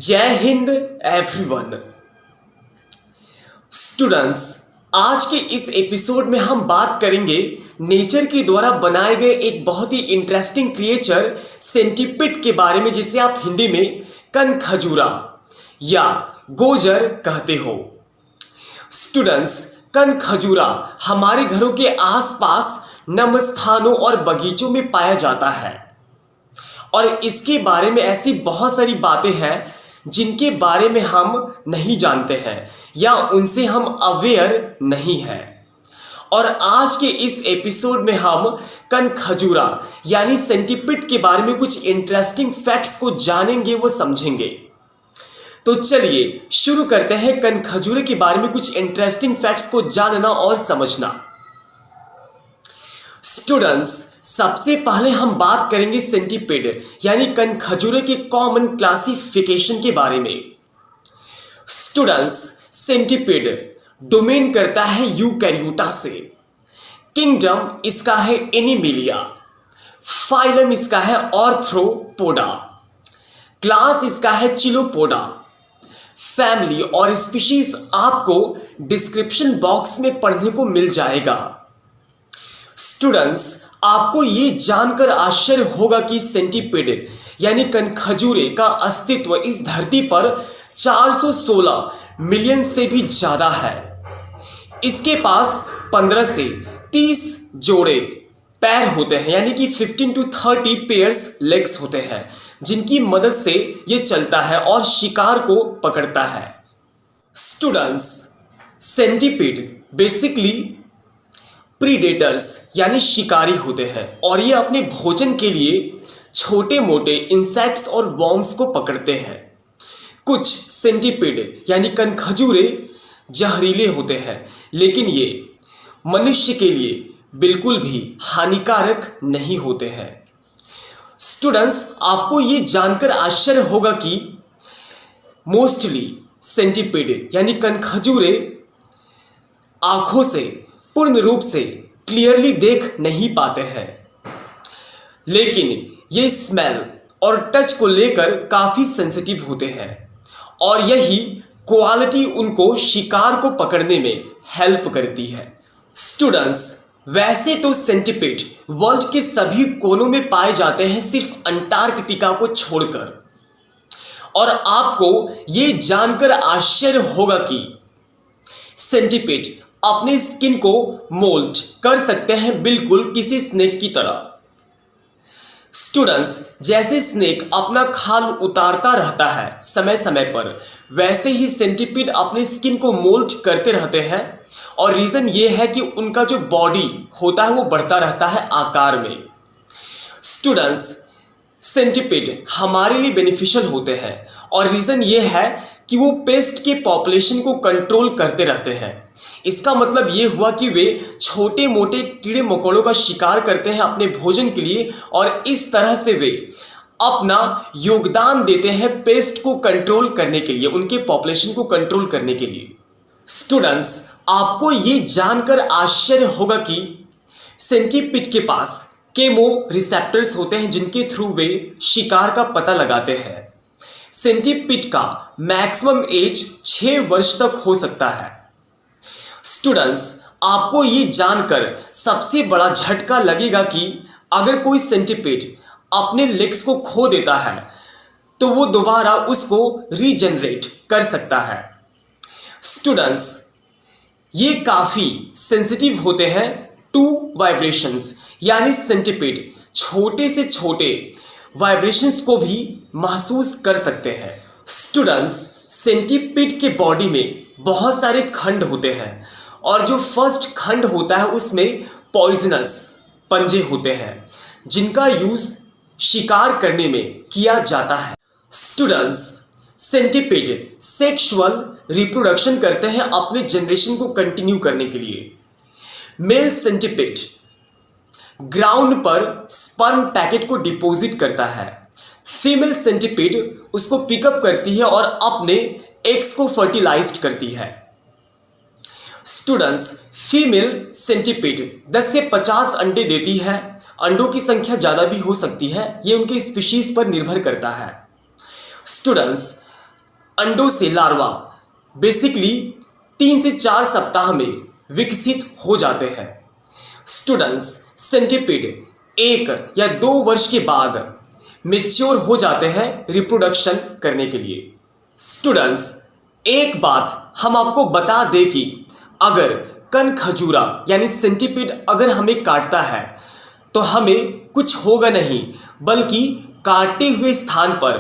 जय Hind everyone. Students, आज के इस एपिसोड में हम बात करेंगे नेचर के द्वारा बनाए गए एक बहुत ही इंटरेस्टिंग क्रिएचर सेंटीपिड के बारे में, जिसे आप हिंदी में कनखजूरा या गोजर कहते हो। स्टूडेंट्स, कनखजूरा हमारे घरों के आसपास नम स्थानों और बगीचों में पाया जाता है और इसके बारे में ऐसी बहुत सारी बातें हैं जिनके बारे में हम नहीं जानते हैं या उनसे हम अवेयर नहीं हैं। और आज के इस एपिसोड में हम कनखजूरा यानी सेंटीपिड के बारे में कुछ इंटरेस्टिंग फैक्ट्स को जानेंगे, वो समझेंगे। तो चलिए शुरू करते हैं कनखजूरे के बारे में कुछ इंटरेस्टिंग फैक्ट्स को जानना और समझना। स्टूडेंट्स, सबसे पहले हम बात करेंगे सेंटीपिड यानी कनखजूरे के कॉमन क्लासिफिकेशन के बारे में। स्टूडेंट्स, सेंटीपिड डोमेन करता है यूकैरियोटा से। किंगडम इसका है एनिमिलिया, फाइलम इसका है आर्थ्रोपोडा, क्लास इसका है चिलोपोडा, फैमिली और स्पीशीज आपको डिस्क्रिप्शन बॉक्स में पढ़ने को मिल जाएगा। स्टूडेंट्स, आपको ये जानकर आश्चर्य होगा कि सेंटीपिड यानी कनखजूरे का अस्तित्व इस धरती पर 416 मिलियन से भी ज्यादा है। इसके पास 15 से 30 जोड़े पैर होते हैं, यानी कि 15 to 30 पेयर्स लेग्स होते हैं, जिनकी मदद से ये चलता है और शिकार को पकड़ता है। स्टूडेंट्स, सेंटीपिड बेसिकली प्रीडेटर्स यानी शिकारी होते हैं और ये अपने भोजन के लिए छोटे मोटे इंसेक्ट्स और वॉर्म्स को पकड़ते हैं। कुछ सेंटीपिड यानी कनखजूरे जहरीले होते हैं, लेकिन ये मनुष्य के लिए बिल्कुल भी हानिकारक नहीं होते हैं। स्टूडेंट्स, आपको ये जानकर आश्चर्य होगा कि मोस्टली सेंटीपिड यानी कनखजूरे आंखों से पूर्ण रूप से क्लियरली देख नहीं पाते हैं, लेकिन ये स्मेल और टच को लेकर काफी सेंसिटिव होते हैं और यही क्वालिटी उनको शिकार को पकड़ने में हेल्प करती है। स्टूडेंट्स, वैसे तो सेंटीपिड वर्ल्ड के सभी कोनों में पाए जाते हैं, सिर्फ अंटार्कटिका को छोड़कर। और आपको ये जानकर आश्चर्य होगा कि सेंटीपिड अपने स्किन को मोल्ड कर सकते हैं, बिल्कुल किसी स्नेक की तरह। स्टूडेंट्स, जैसे स्नेक अपना खाल उतारता रहता है समय समय पर, वैसे ही सेंटीपिड अपने स्किन को मोल्ड करते रहते हैं और रीज़न ये है कि उनका जो बॉडी होता है वो बढ़ता रहता है आकार में। स्टूडेंट्स, सेंटीपिड हमारे लिए बेनिफिशियल होते हैं और रीज़न ये है कि वो पेस्ट के पॉपुलेशन को कंट्रोल करते रहते हैं। इसका मतलब ये हुआ कि वे छोटे मोटे कीड़े मकोड़ों का शिकार करते हैं अपने भोजन के लिए और इस तरह से वे अपना योगदान देते हैं पेस्ट को कंट्रोल करने के लिए, उनके पॉपुलेशन को कंट्रोल करने के लिए। स्टूडेंट्स, आपको ये जानकर आश्चर्य होगा कि सेंटीपिड के पास केमो रिसेप्टर्स होते हैं, जिनके थ्रू वे शिकार का पता लगाते हैं। सेंटीपिड का मैक्सिमम एज 6 वर्ष तक हो सकता है। स्टूडेंट्स, आपको ये जानकर सबसे बड़ा झटका लगेगा कि अगर कोई सेंटीपिड अपने लेग्स को खो देता है तो वो दोबारा उसको रीजनरेट कर सकता है। स्टूडेंट्स, ये काफ़ी सेंसिटिव होते हैं टू वाइब्रेशंस, यानी सेंटीपिड छोटे से छोटे वाइब्रेशंस को भी महसूस कर सकते हैं। स्टूडेंट्स, सेंटीपिड के बॉडी में बहुत सारे खंड होते हैं और जो फर्स्ट खंड होता है उसमें पॉइजनस पंजे होते हैं, जिनका यूज शिकार करने में किया जाता है। स्टूडेंट्स, सेंटीपिड सेक्सुअल रिप्रोडक्शन करते हैं अपने जनरेशन को कंटिन्यू करने के लिए। मेल सेंटीपिड ग्राउंड पर स्पर्म पैकेट को डिपॉजिट करता है, फीमेल सेंटीपिड उसको पिकअप करती है और अपने एग्स को फर्टिलाइज्ड करती है। स्टूडेंट्स, फीमेल सेंटीपिड 10 से 50 अंडे देती है। अंडों की संख्या ज़्यादा भी हो सकती है, ये उनके स्पीशीज पर निर्भर करता है। स्टूडेंट्स, अंडों से लार्वा बेसिकली 3 से 4 सप्ताह में विकसित हो जाते हैं। स्टूडेंट्स, सेंटिपिड 1 या 2 वर्ष के बाद मेच्योर हो जाते हैं रिप्रोडक्शन करने के लिए। स्टूडेंट्स, एक बात हम आपको बता दें कि अगर कनखजूरा यानी सेंटिपिड अगर हमें काटता है तो हमें कुछ होगा नहीं, बल्कि काटे हुए स्थान पर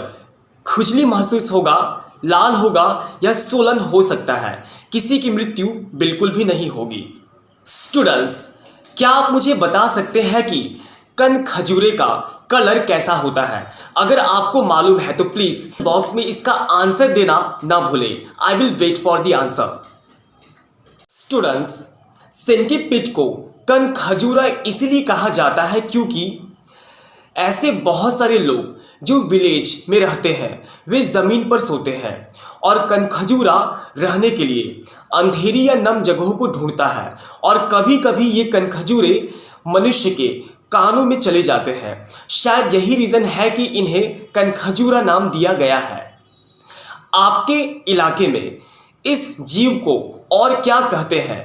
खुजली महसूस होगा, लाल होगा या सोलन हो सकता है। किसी की मृत्यु बिल्कुल भी नहीं होगी। स्टूडेंट्स, क्या आप मुझे बता सकते हैं कि कनखजूरे का कलर कैसा होता है? अगर आपको मालूम है तो प्लीज बॉक्स में इसका आंसर देना ना भूलें। I will wait for the answer. Students, centipede को कनखजूरा इसलिए कहा जाता है क्योंकि ऐसे बहुत सारे लोग जो विलेज में रहते हैं वे ज़मीन पर सोते हैं और कनखजूरा रहने के लिए अंधेरी या नम जगहों को ढूंढता है और कभी कभी ये कनखजूरे मनुष्य के कानों में चले जाते हैं। शायद यही रीज़न है कि इन्हें कनखजूरा नाम दिया गया है। आपके इलाके में इस जीव को और क्या कहते हैं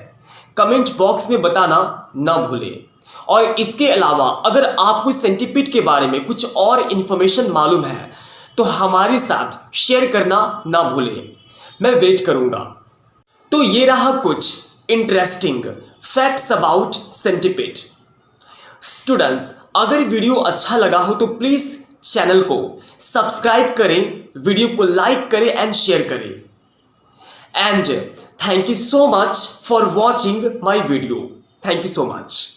कमेंट बॉक्स में बताना ना भूलें। और इसके अलावा अगर आपको सेंटिपिड के बारे में कुछ और इन्फॉर्मेशन मालूम है तो हमारे साथ शेयर करना ना भूलें। मैं वेट करूंगा। तो ये रहा कुछ interesting facts about centipede. Students, अगर वीडियो अच्छा लगा हो तो प्लीज़ चैनल को सब्सक्राइब करें, वीडियो को लाइक करें एंड शेयर करें। And thank you so much for watching my video. Thank you so much.